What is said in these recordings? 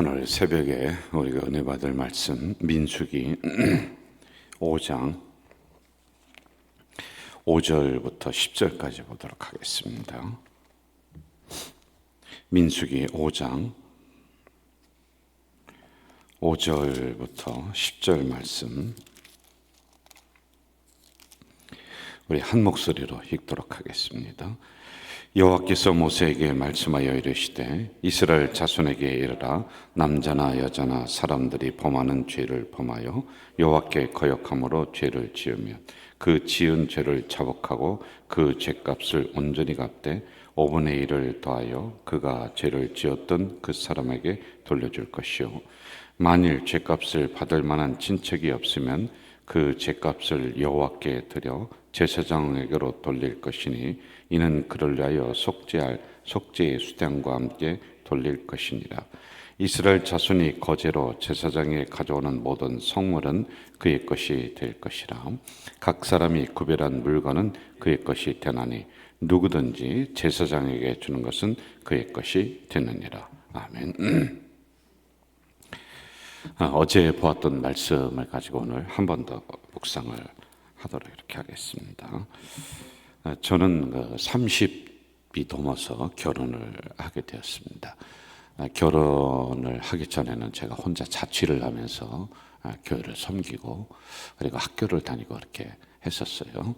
오늘 새벽에 우리가 은혜 받을 말씀 민수기 5장 5절부터 10절까지 보도록 하겠습니다. 민수기 5장 5절부터 10절 말씀 우리 한 목소리로 읽도록 하겠습니다. 여호와께서 모세에게 말씀하여 이르시되 이스라엘 자손에게 이르라 남자나 여자나 사람들이 범하는 죄를 범하여 여호와께 거역함으로 죄를 지으면 그 지은 죄를 자복하고 그 죄값을 온전히 갚되 5분의 1을 더하여 그가 죄를 지었던 그 사람에게 돌려줄 것이요 만일 죄값을 받을 만한 친척이 없으면 그 죄값을 여호와께 드려 제사장에게로 돌릴 것이니 이는 그를 위하여 속죄할 속죄의 수단과 함께 돌릴 것이니라. 이스라엘 자손이 거제로 제사장에 가져오는 모든 성물은 그의 것이 될 것이라. 각 사람이 구별한 물건은 그의 것이 되나니 누구든지 제사장에게 주는 것은 그의 것이 되느니라. 아멘. 어제 보았던 말씀을 가지고 오늘 한 번 더 묵상을 하도록 이렇게 하겠습니다. 저는 30이 넘어서 결혼을 하게 되었습니다. 결혼을 하기 전에는 제가 혼자 자취를 하면서 교회를 섬기고 그리고 학교를 다니고 이렇게 했었어요.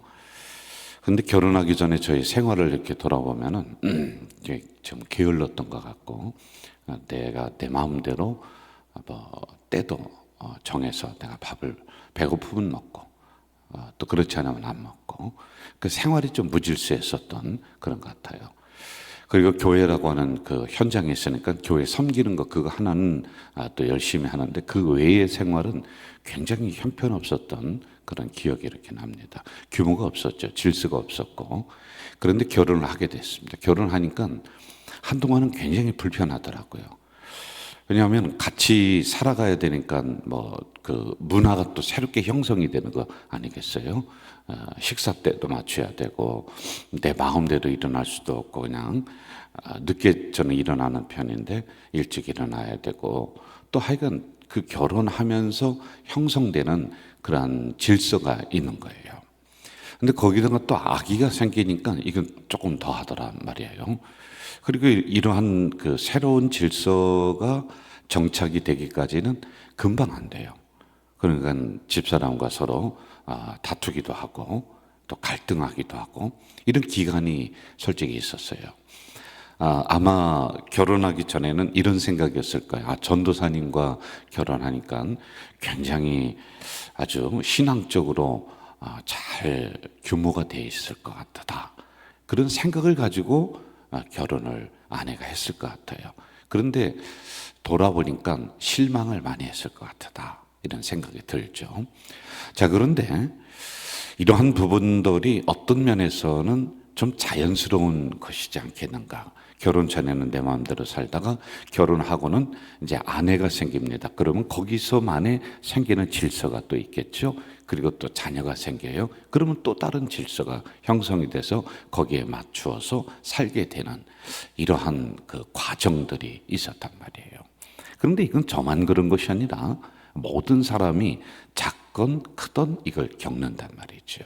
그런데 결혼하기 전에 저희 생활을 이렇게 돌아보면은 좀 게을렀던 것 같고 내가 내 마음대로 때도 정해서 내가 밥을 배고프면 먹고 또 그렇지 않으면 안 먹고 그 생활이 좀 무질서했었던 그런 것 같아요. 그리고 교회라고 하는 그 현장에 있으니까 교회 섬기는 거 그거 하나는 또 열심히 하는데 그 외의 생활은 굉장히 형편없었던 그런 기억이 이렇게 납니다. 규모가 없었죠. 질서가 없었고. 그런데 결혼을 하게 됐습니다. 결혼하니까 한동안은 굉장히 불편하더라고요. 왜냐하면 같이 살아가야 되니까 그 문화가 또 새롭게 형성이 되는 거 아니겠어요? 식사 때도 맞춰야 되고 내 마음대로 일어날 수도 없고 그냥 늦게 저는 일어나는 편인데 일찍 일어나야 되고 또 하여간 그 결혼하면서 형성되는 그러한 질서가 있는 거예요. 근데 거기다가 또 아기가 생기니까 이건 조금 더 하더란 말이에요. 그리고 이러한 그 새로운 질서가 정착이 되기까지는 금방 안 돼요. 그러니까 집사람과 서로 다투기도 하고 또 갈등하기도 하고 이런 기간이 솔직히 있었어요. 아마 결혼하기 전에는 이런 생각이었을 거예요. 전도사님과 결혼하니까 굉장히 아주 신앙적으로 잘 규모가 돼 있을 것 같다. 그런 생각을 가지고 결혼을 아내가 했을 것 같아요. 그런데 돌아보니까 실망을 많이 했을 것 같다. 이런 생각이 들죠. 자, 그런데 이러한 부분들이 어떤 면에서는 좀 자연스러운 것이지 않겠는가. 결혼 전에는 내 마음대로 살다가 결혼하고는 이제 아내가 생깁니다. 그러면 거기서만의 생기는 질서가 또 있겠죠. 그리고 또 자녀가 생겨요. 그러면 또 다른 질서가 형성이 돼서 거기에 맞추어서 살게 되는 이러한 그 과정들이 있었단 말이에요. 그런데 이건 저만 그런 것이 아니라 모든 사람이 작건 크던 이걸 겪는단 말이죠.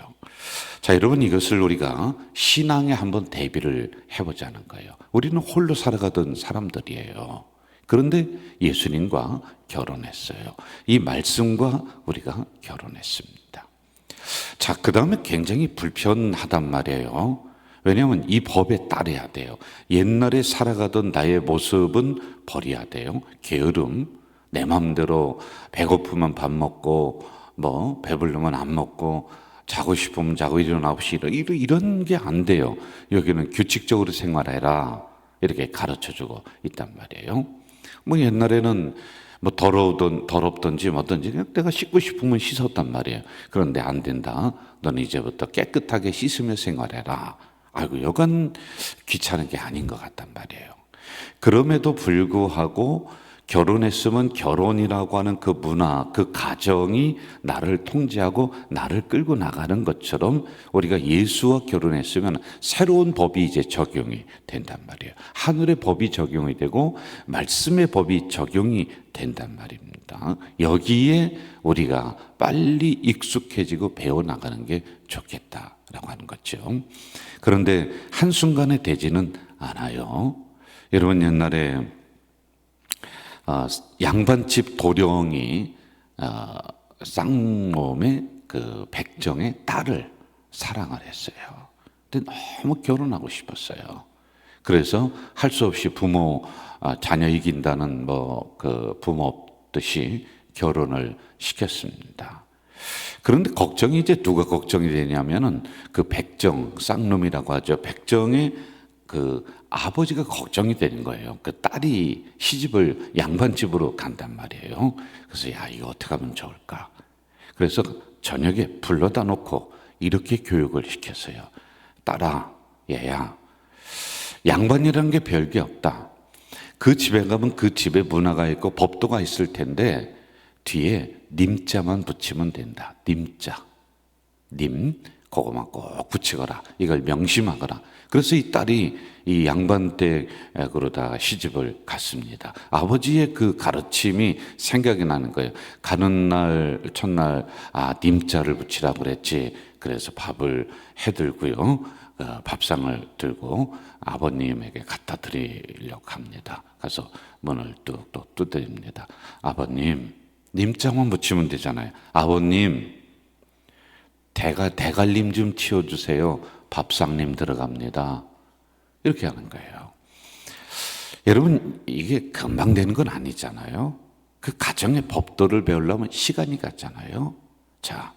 자, 여러분 이것을 우리가 신앙에 한번 대비를 해보자는 거예요. 우리는 홀로 살아가던 사람들이에요. 그런데 예수님과 결혼했어요. 이 말씀과 우리가 결혼했습니다. 자, 그 다음에 굉장히 불편하단 말이에요. 왜냐하면 이 법에 따라야 돼요. 옛날에 살아가던 나의 모습은 버려야 돼요. 게으름, 내 마음대로 배고프면 밥 먹고 배부르면 안 먹고 자고 싶으면 자고 일어나고 싶어 이런 게 안 돼요. 여기는 규칙적으로 생활해라 이렇게 가르쳐주고 있단 말이에요. 옛날에는 더럽든지 뭐든지 그냥 내가 씻고 싶으면 씻었단 말이에요. 그런데 안 된다. 너는 이제부터 깨끗하게 씻으며 생활해라. 아이고, 여간 귀찮은 게 아닌 것 같단 말이에요. 그럼에도 불구하고 결혼했으면 결혼이라고 하는 그 문화, 그 가정이 나를 통제하고 나를 끌고 나가는 것처럼 우리가 예수와 결혼했으면 새로운 법이 이제 적용이 된단 말이에요. 하늘의 법이 적용이 되고 말씀의 법이 적용이 된단 말입니다. 여기에 우리가 빨리 익숙해지고 배워나가는 게 좋겠다라고 하는 거죠. 그런데 한순간에 되지는 않아요. 여러분, 옛날에 양반집 도령이 쌍놈의 그 백정의 딸을 사랑을 했어요. 근데 너무 결혼하고 싶었어요. 그래서 할 수 없이 부모 자녀 이긴다는 그 부모 뜻이 결혼을 시켰습니다. 그런데 걱정이 이제 누가 걱정이 되냐면은 그 백정, 쌍놈이라고 하죠. 백정의 그 아버지가 걱정이 되는 거예요. 그 딸이 시집을 양반집으로 간단 말이에요. 그래서 야, 이거 어떻게 하면 좋을까? 그래서 저녁에 불러다 놓고 이렇게 교육을 시켰어요. 딸아, 얘야, 양반이라는 게 별게 없다. 그 집에 가면 그 집에 문화가 있고 법도가 있을 텐데 뒤에 님자만 붙이면 된다. 님자, 님, 그거만 꼭 붙이거라. 이걸 명심하거라. 그래서 이 딸이 이 양반 댁으로 다 시집을 갔습니다. 아버지의 그 가르침이 생각이 나는 거예요. 가는 날 첫날 님자를 붙이라고 그랬지. 그래서 밥을 해들고요, 밥상을 들고 아버님에게 갖다 드리려고 합니다. 가서 문을 뚝뚝 두드립니다. 아버님, 님자만 붙이면 되잖아요. 아버님, 대갈림 좀 치워주세요. 밥상님 들어갑니다. 이렇게 하는 거예요. 여러분, 이게 금방 되는 건 아니잖아요. 그 가정의 법도를 배우려면 시간이 갔잖아요. 자,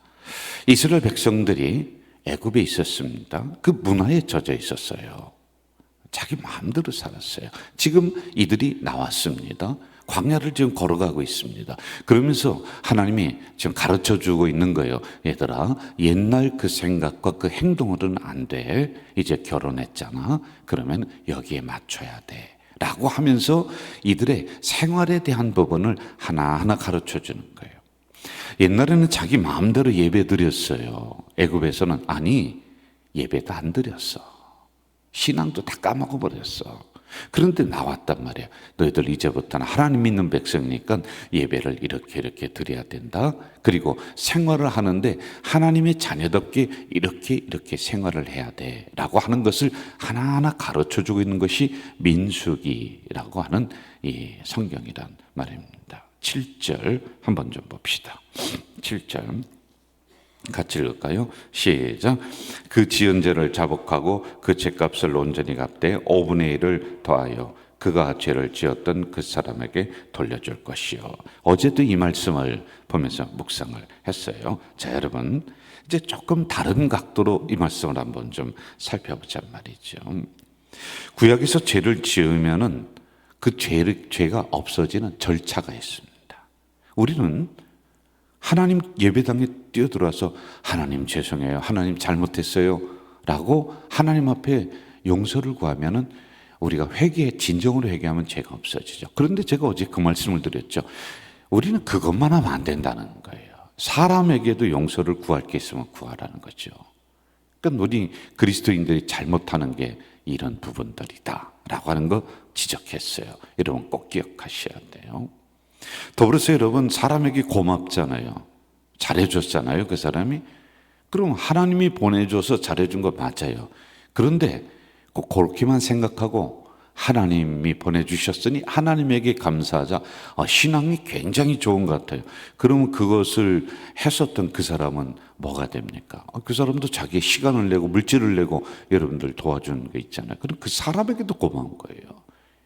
이스라엘 백성들이 애굽에 있었습니다. 그 문화에 젖어 있었어요. 자기 마음대로 살았어요. 지금 이들이 나왔습니다. 광야를 지금 걸어가고 있습니다. 그러면서 하나님이 지금 가르쳐 주고 있는 거예요. 얘들아, 옛날 그 생각과 그 행동으로는 안 돼. 이제 결혼했잖아. 그러면 여기에 맞춰야 돼. 라고 하면서 이들의 생활에 대한 부분을 하나하나 가르쳐 주는 거예요. 옛날에는 자기 마음대로 예배 드렸어요. 애굽에서는 아니, 예배도 안 드렸어. 신앙도 다 까먹어 버렸어. 그런데 나왔단 말이야. 너희들 이제부터는 하나님 믿는 백성이니까 예배를 이렇게 드려야 된다. 그리고 생활을 하는데 하나님의 자녀답게 이렇게 생활을 해야 돼. 라고 하는 것을 하나하나 가르쳐 주고 있는 것이 민수기라고 하는 이 성경이란 말입니다. 7절 한번 좀 봅시다. 7절 같이 읽을까요? 시작. 그 지은 죄를 자복하고 그 죄값을 온전히 갚되 5분의 1을 더하여 그가 죄를 지었던 그 사람에게 돌려줄 것이요. 어제도 이 말씀을 보면서 묵상을 했어요. 자, 여러분, 이제 조금 다른 각도로 이 말씀을 한번 좀 살펴보자 말이죠. 구약에서 죄를 지으면은 그 죄가 없어지는 절차가 있습니다. 우리는 하나님 예배당에 뛰어들어와서 하나님 죄송해요, 하나님 잘못했어요 라고 하나님 앞에 용서를 구하면은 우리가 진정으로 회개하면 죄가 없어지죠. 그런데 제가 어제 그 말씀을 드렸죠. 우리는 그것만 하면 안 된다는 거예요. 사람에게도 용서를 구할 게 있으면 구하라는 거죠. 그러니까 우리 그리스도인들이 잘못하는 게 이런 부분들이다 라고 하는 거 지적했어요. 여러분 꼭 기억하셔야 돼요. 더불어서 여러분, 사람에게 고맙잖아요. 잘해줬잖아요, 그 사람이. 그럼 하나님이 보내줘서 잘해준 거 맞아요. 그런데 꼭 그렇게만 생각하고 하나님이 보내주셨으니 하나님에게 감사하자. 신앙이 굉장히 좋은 것 같아요. 그러면 그것을 했었던 그 사람은 뭐가 됩니까? 그 사람도 자기의 시간을 내고 물질을 내고 여러분들 도와주는 게 있잖아요. 그럼 그 사람에게도 고마운 거예요.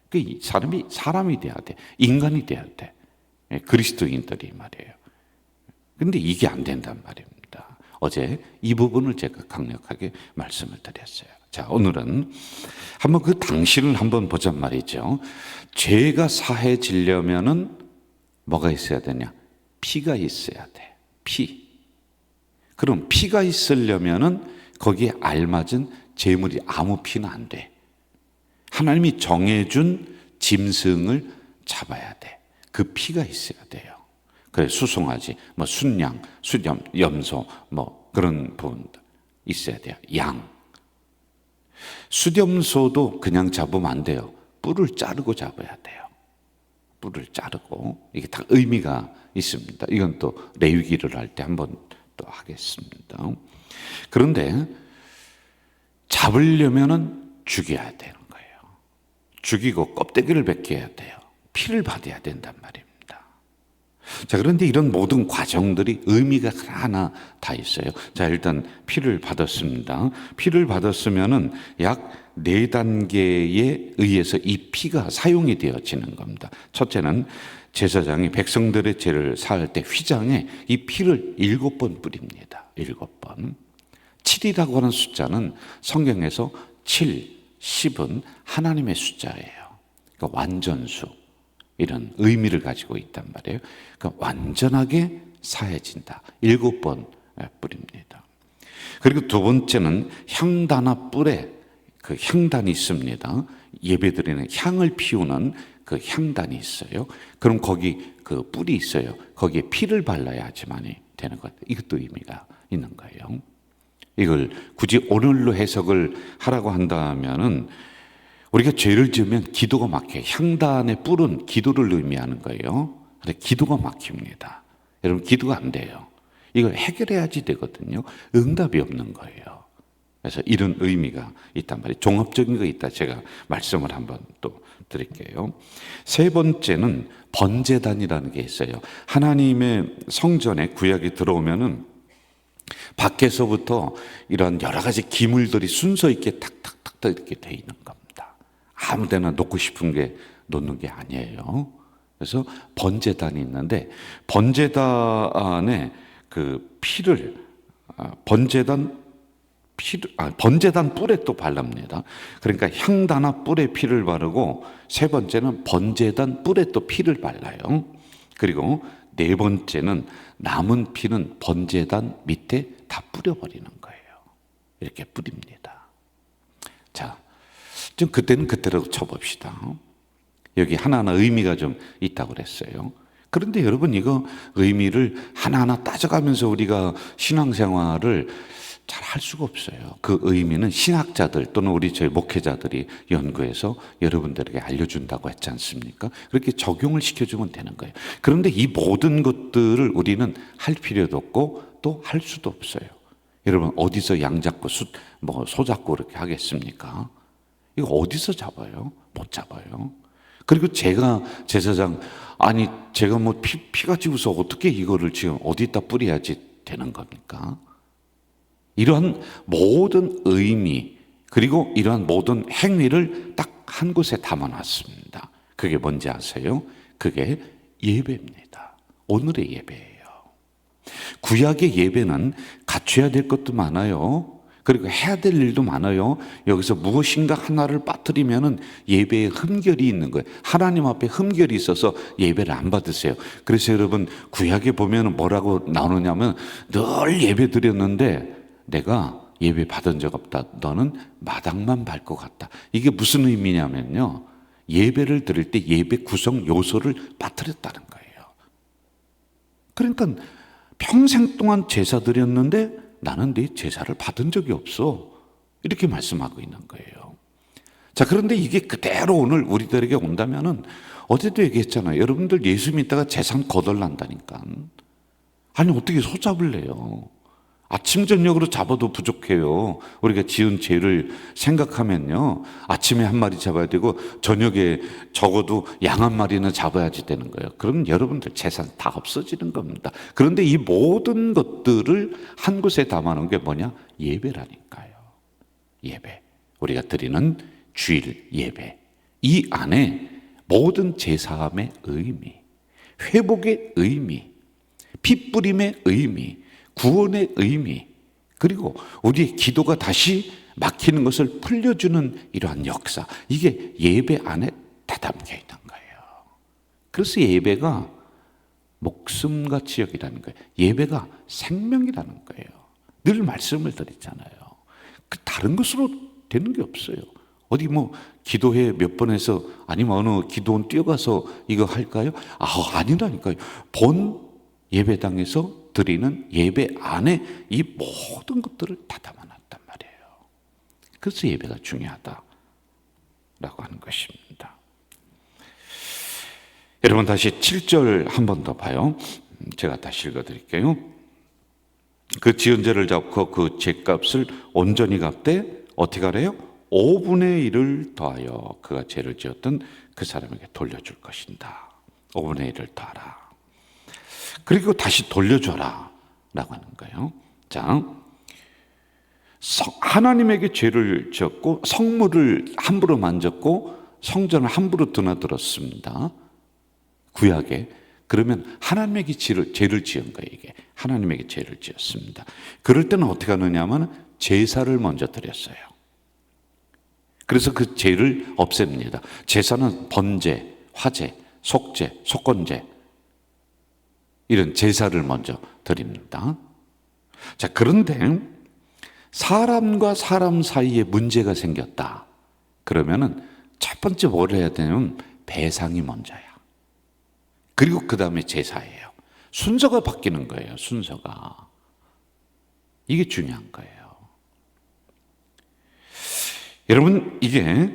그 사람이 돼야 돼. 인간이 돼야 돼. 그리스도인들이 말이에요. 근데 이게 안 된단 말입니다. 어제 이 부분을 제가 강력하게 말씀을 드렸어요. 자, 오늘은 한번 그 당신을 한번 보자 말이죠. 죄가 사해지려면은 뭐가 있어야 되냐? 피가 있어야 돼. 피. 그럼 피가 있으려면은 거기에 알맞은 제물이 아무 피는 안 돼. 하나님이 정해준 짐승을 잡아야 돼. 그 피가 있어야 돼요. 그래 수송아지, 뭐 순양, 수염, 염소, 뭐 그런 부분도 있어야 돼요. 양, 수염소도 그냥 잡으면 안 돼요. 뿔을 자르고 잡아야 돼요. 뿔을 자르고. 이게 다 의미가 있습니다. 이건 또 레위기를 할 때 한번 또 하겠습니다. 그런데 잡으려면은 죽여야 되는 거예요. 죽이고 껍데기를 벗겨야 돼요. 피를 받아야 된단 말입니다. 자, 그런데 이런 모든 과정들이 의미가 하나 다 있어요. 자, 일단 피를 받았습니다. 피를 받았으면은 약 4단계에 의해서 이 피가 사용이 되어지는 겁니다. 첫째는 제사장이 백성들의 죄를 사할 때 휘장에 이 피를 7번 뿌립니다. 7번. 7이라고 하는 숫자는 성경에서 7, 10은 하나님의 숫자예요. 그러니까 완전수, 이런 의미를 가지고 있단 말이에요. 그러니까 완전하게 사해진다. 7번 뿌립니다. 그리고 두 번째는 향단화 뿔에 그 향단이 있습니다. 예배드리는 향을 피우는 그 향단이 있어요. 그럼 거기 그 뿔이 있어요. 거기에 피를 발라야지만이 되는 것. 이것도 의미가 있는 거예요. 이걸 굳이 오늘로 해석을 하라고 한다면은 우리가 죄를 지으면 기도가 막혀요. 향단의 뿔은 기도를 의미하는 거예요. 근데 기도가 막힙니다. 여러분 기도가 안 돼요. 이걸 해결해야지 되거든요. 응답이 없는 거예요. 그래서 이런 의미가 있단 말이에요. 종합적인 거 있다 제가 말씀을 한번 또 드릴게요. 세 번째는 번제단이라는 게 있어요. 하나님의 성전에 구약이 들어오면은 밖에서부터 이런 여러 가지 기물들이 순서 있게 탁탁탁 이렇게 돼 있는 겁니다. 아무 데나 놓고 싶은 게 놓는 게 아니에요. 그래서 번제단이 있는데 번제단에 그 피를 번제단 뿔에 또 바릅니다. 그러니까 향단화 뿔에 피를 바르고 세 번째는 번제단 뿔에 또 피를 발라요. 그리고 네 번째는 남은 피는 번제단 밑에 다 뿌려버리는 거예요. 이렇게 뿌립니다. 자, 좀 그때는 그때로 쳐봅시다. 여기 하나하나 의미가 좀 있다고 그랬어요. 그런데 여러분 이거 의미를 하나하나 따져가면서 우리가 신앙생활을 잘 할 수가 없어요. 그 의미는 신학자들 또는 우리 저희 목회자들이 연구해서 여러분들에게 알려준다고 했지 않습니까? 그렇게 적용을 시켜주면 되는 거예요. 그런데 이 모든 것들을 우리는 할 필요도 없고 또 할 수도 없어요. 여러분 어디서 양 잡고 소 잡고 그렇게 하겠습니까? 이거 어디서 잡아요? 못 잡아요. 그리고 제가 제사장 제가 뭐 피가 지고서 어떻게 이거를 지금 어디다 뿌려야지 되는 겁니까? 이러한 모든 의미 그리고 이러한 모든 행위를 딱 한 곳에 담아놨습니다. 그게 뭔지 아세요? 그게 예배입니다. 오늘의 예배예요. 구약의 예배는 갖춰야 될 것도 많아요. 그리고 해야 될 일도 많아요. 여기서 무엇인가 하나를 빠뜨리면은 예배에 흠결이 있는 거예요. 하나님 앞에 흠결이 있어서 예배를 안 받으세요. 그래서 여러분 구약에 보면 뭐라고 나오느냐면 늘 예배 드렸는데 내가 예배 받은 적 없다. 너는 마당만 밟고 갔다. 이게 무슨 의미냐면요. 예배를 드릴 때 예배 구성 요소를 빠뜨렸다는 거예요. 그러니까 평생 동안 제사 드렸는데 나는 네 제사를 받은 적이 없어. 이렇게 말씀하고 있는 거예요. 자, 그런데 이게 그대로 오늘 우리들에게 온다면은 어제도 얘기했잖아요. 여러분들 예수 믿다가 재산 거덜난다니까. 아니 어떻게 소 잡을래요? 아침 저녁으로 잡아도 부족해요. 우리가 지은 죄를 생각하면요. 아침에 한 마리 잡아야 되고 저녁에 적어도 양 한 마리는 잡아야지 되는 거예요. 그럼 여러분들 재산 다 없어지는 겁니다. 그런데 이 모든 것들을 한 곳에 담아놓은 게 뭐냐? 예배라니까요. 예배. 우리가 드리는 주일 예배. 이 안에 모든 제사함의 의미, 회복의 의미, 피 뿌림의 의미, 구원의 의미, 그리고 우리의 기도가 다시 막히는 것을 풀려주는 이러한 역사, 이게 예배 안에 다 담겨 있는 거예요. 그래서 예배가 목숨같이 여기라는 거예요. 예배가 생명이라는 거예요. 늘 말씀을 드리잖아요. 그 다른 것으로 되는 게 없어요. 어디 뭐 기도회 몇 번 해서 아니면 어느 기도원 뛰어가서 이거 할까요? 아니라니까요. 본 예배당에서 드리는 예배 안에 이 모든 것들을 다 담아놨단 말이에요. 그래서 예배가 중요하다라고 하는 것입니다. 여러분 다시 7절 한 번 더 봐요. 제가 다시 읽어드릴게요. 그 지은 죄를 잡고 그 죄값을 온전히 갚되 어떻게 하래요? 5분의 1을 더하여 그가 죄를 지었던 그 사람에게 돌려줄 것이다. 5분의 1을 더하라. 그리고 다시 돌려줘라 라고 하는 거예요. 자, 하나님에게 죄를 지었고 성물을 함부로 만졌고 성전을 함부로 드나들었습니다. 구약에. 그러면 하나님에게 죄를 지은 거예요. 이게 하나님에게 죄를 지었습니다. 그럴 때는 어떻게 하느냐 하면 제사를 먼저 드렸어요. 그래서 그 죄를 없앱니다. 제사는 번제, 화제, 속죄, 속건제 이런 제사를 먼저 드립니다. 자, 그런데 사람과 사람 사이에 문제가 생겼다. 그러면은 첫 번째 뭘 해야 되냐면 배상이 먼저야. 그리고 그 다음에 제사예요. 순서가 바뀌는 거예요. 순서가. 이게 중요한 거예요. 여러분, 이게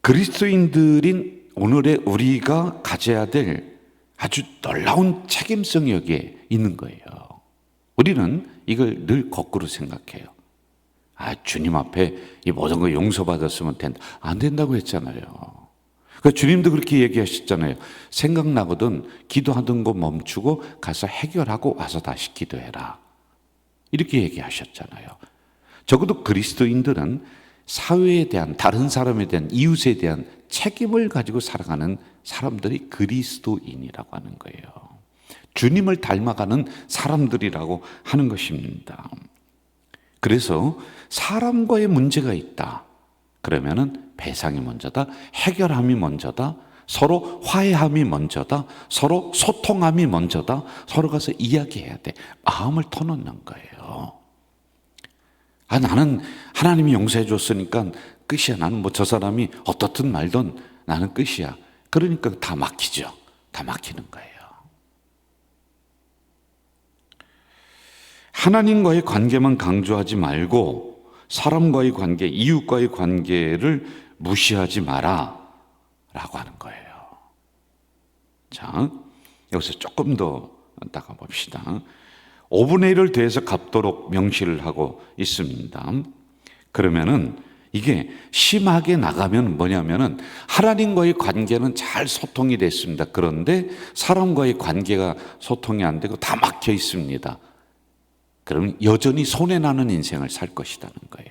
그리스도인들인 오늘의 우리가 가져야 될 아주 놀라운 책임성이 여기에 있는 거예요. 우리는 이걸 늘 거꾸로 생각해요. 주님 앞에 이 모든 거 용서받았으면 된다. 안 된다고 했잖아요. 그러니까 주님도 그렇게 얘기하셨잖아요. 생각나거든 기도하던 거 멈추고 가서 해결하고 와서 다시 기도해라. 이렇게 얘기하셨잖아요. 적어도 그리스도인들은 사회에 대한, 다른 사람에 대한, 이웃에 대한 책임을 가지고 살아가는 사람들이 그리스도인이라고 하는 거예요. 주님을 닮아가는 사람들이라고 하는 것입니다. 그래서 사람과의 문제가 있다. 그러면은 배상이 먼저다, 해결함이 먼저다, 서로 화해함이 먼저다, 서로 소통함이 먼저다, 서로 가서 이야기해야 돼. 마음을 터놓는 거예요. 나는 하나님이 용서해 줬으니까 끝이야. 나는 뭐 저 사람이 어떻든 말든 나는 끝이야. 그러니까 다 막히죠. 다 막히는 거예요. 하나님과의 관계만 강조하지 말고 사람과의 관계, 이웃과의 관계를 무시하지 마라 라고 하는 거예요. 자, 여기서 조금 더 나가 봅시다. 5분의 1을 더해서 갚도록 명시를 하고 있습니다. 그러면은 이게 심하게 나가면 뭐냐면은 하나님과의 관계는 잘 소통이 됐습니다. 그런데 사람과의 관계가 소통이 안 되고 다 막혀 있습니다. 그러면 여전히 손해나는 인생을 살 것이라는 거예요.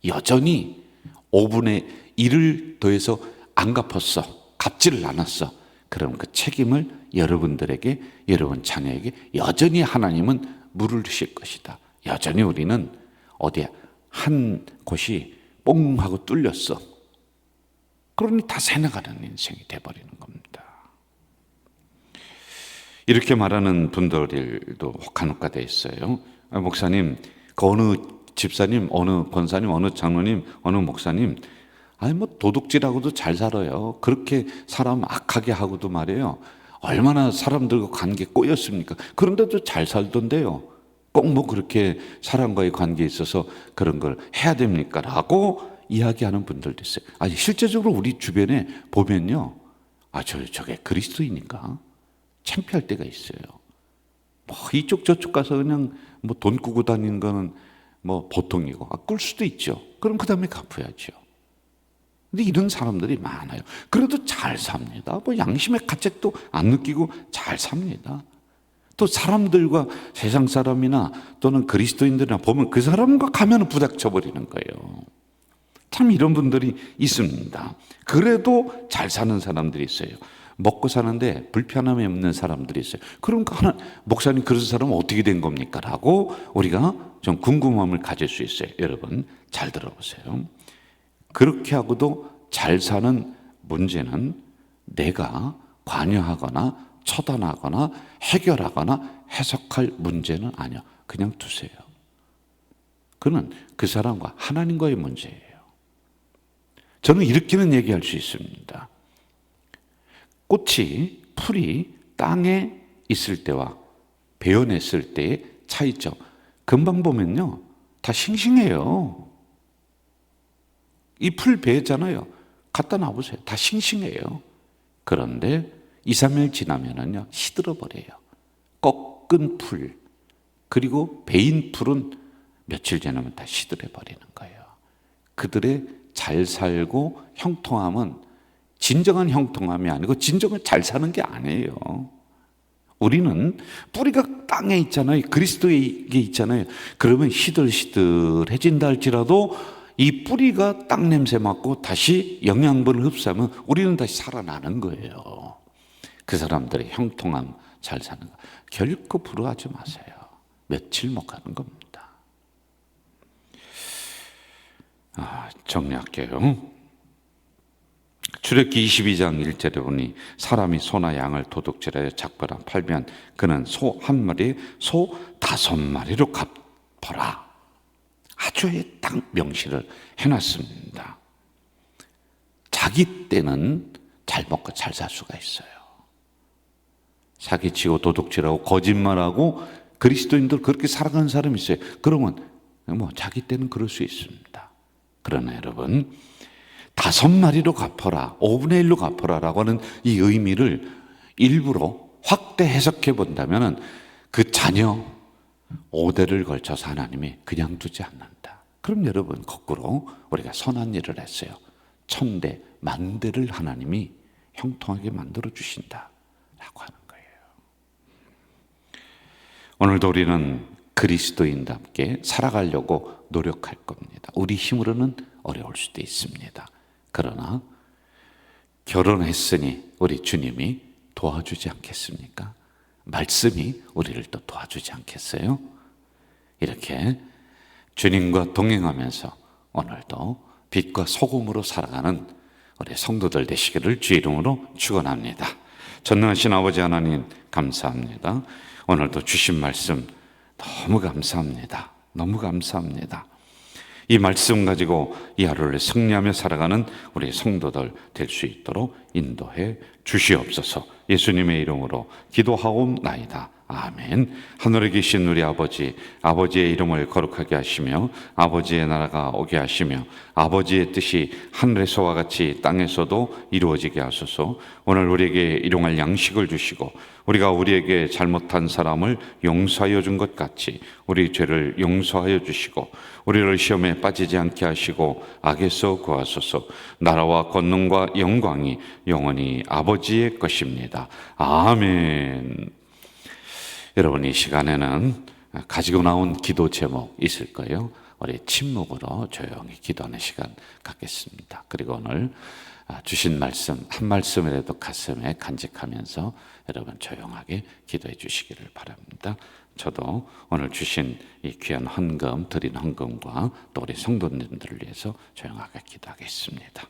여전히 5분의 1을 더해서 안 갚았어. 갚지를 않았어. 그럼 그 책임을 여러분들에게, 여러분 자녀에게 여전히 하나님은 물으실 것이다. 여전히 우리는 어디 한 곳이 뽕 하고 뚫렸어. 그러니 다 새나가는 인생이 돼버리는 겁니다. 이렇게 말하는 분들도 간혹가 돼 있어요. 목사님, 그 어느 집사님, 어느 권사님, 어느 장로님, 어느 목사님, 뭐 도둑질하고도 잘 살아요. 그렇게 사람 악하게 하고도 말이에요. 얼마나 사람들과 관계 꼬였습니까? 그런데도 잘 살던데요. 꼭 뭐 그렇게 사람과의 관계에 있어서 그런 걸 해야 됩니까? 라고 이야기하는 분들도 있어요. 실제적으로 우리 주변에 보면요. 저게 그리스도인인가? 창피할 때가 있어요. 뭐 이쪽 저쪽 가서 그냥 뭐 돈 꾸고 다니는 거는 뭐 보통이고, 꿀 수도 있죠. 그럼 그 다음에 갚아야죠. 근데 이런 사람들이 많아요. 그래도 잘 삽니다. 뭐 양심의 가책도 안 느끼고 잘 삽니다. 또 사람들과 세상 사람이나 또는 그리스도인들이나 보면 그 사람과 가면 부닥쳐 버리는 거예요. 참 이런 분들이 있습니다. 그래도 잘 사는 사람들이 있어요. 먹고 사는데 불편함이 없는 사람들이 있어요. 그러니까 목사님 그런 사람은 어떻게 된 겁니까? 라고 우리가 좀 궁금함을 가질 수 있어요. 여러분 잘 들어보세요. 그렇게 하고도 잘 사는 문제는 내가 관여하거나 처단하거나 해결하거나 해석할 문제는 아니야. 그냥 두세요. 그는 그 사람과 하나님과의 문제예요. 저는 이렇게는 얘기할 수 있습니다. 꽃이, 풀이 땅에 있을 때와 베어냈을 때의 차이점, 금방 보면요 다 싱싱해요. 이 풀 베잖아요. 갖다 놔보세요. 다 싱싱해요. 그런데 2, 3일 지나면은요 시들어 버려요. 꺾은 풀, 그리고 베인 풀은 며칠 지나면 다 시들어 버리는 거예요. 그들의 잘 살고 형통함은 진정한 형통함이 아니고 진정한 잘 사는 게 아니에요. 우리는 뿌리가 땅에 있잖아요. 그리스도에 있잖아요. 그러면 시들시들해진다 할지라도 이 뿌리가 땅 냄새 맡고 다시 영양분을 흡수하면 우리는 다시 살아나는 거예요. 그 사람들의 형통함, 잘 사는 거 결코 부러워하지 마세요. 며칠 못 가는 겁니다. 정리할게요. 출애굽기 22장 1절에 보니 사람이 소나 양을 도둑질하여 작별한 팔면 그는 소 한 마리에 소 5마리로 갚아라. 아주 딱 명시를 해놨습니다. 자기 때는 잘 먹고 잘 살 수가 있어요. 사기치고 도둑질하고 거짓말하고 그리스도인들 그렇게 살아가는 사람이 있어요. 그러면 자기 때는 그럴 수 있습니다. 그러나 여러분 5마리로 갚아라, 5분의 1로 갚아라라고 하는 이 의미를 일부러 확대 해석해 본다면 그 자녀 5대를 걸쳐서 하나님이 그냥 두지 않는다. 그럼 여러분 거꾸로 우리가 선한 일을 했어요. 1000대, 10,000대를 하나님이 형통하게 만들어 주신다 라고 하는 거예요. 오늘도 우리는 그리스도인답게 살아가려고 노력할 겁니다. 우리 힘으로는 어려울 수도 있습니다. 그러나 결혼했으니 우리 주님이 도와주지 않겠습니까? 말씀이 우리를 또 도와주지 않겠어요? 이렇게 주님과 동행하면서 오늘도 빛과 소금으로 살아가는 우리 성도들 되시기를 주의 이름으로 축원합니다. 전능하신 아버지 하나님 감사합니다. 오늘도 주신 말씀 너무 감사합니다. 너무 감사합니다. 이 말씀 가지고 이 하루를 승리하며 살아가는 우리 성도들 될 수 있도록 인도해 주시옵소서. 예수님의 이름으로 기도하옵나이다. 아멘. 하늘에 계신 우리 아버지, 아버지의 이름을 거룩하게 하시며 아버지의 나라가 오게 하시며 아버지의 뜻이 하늘에서와 같이 땅에서도 이루어지게 하소서. 오늘 우리에게 일용할 양식을 주시고 우리가 우리에게 잘못한 사람을 용서하여 준 것 같이 우리 죄를 용서하여 주시고 우리를 시험에 빠지지 않게 하시고 악에서 구하소서. 나라와 권능과 영광이 영원히 아버지의 것입니다. 아멘. 여러분 이 시간에는 가지고 나온 기도 제목 있을 거예요. 우리 침묵으로 조용히 기도하는 시간 갖겠습니다. 그리고 오늘 주신 말씀 한 말씀이라도 가슴에 간직하면서 여러분 조용하게 기도해 주시기를 바랍니다. 저도 오늘 주신 이 귀한 헌금 드린 헌금과 또 우리 성도님들을 위해서 조용하게 기도하겠습니다.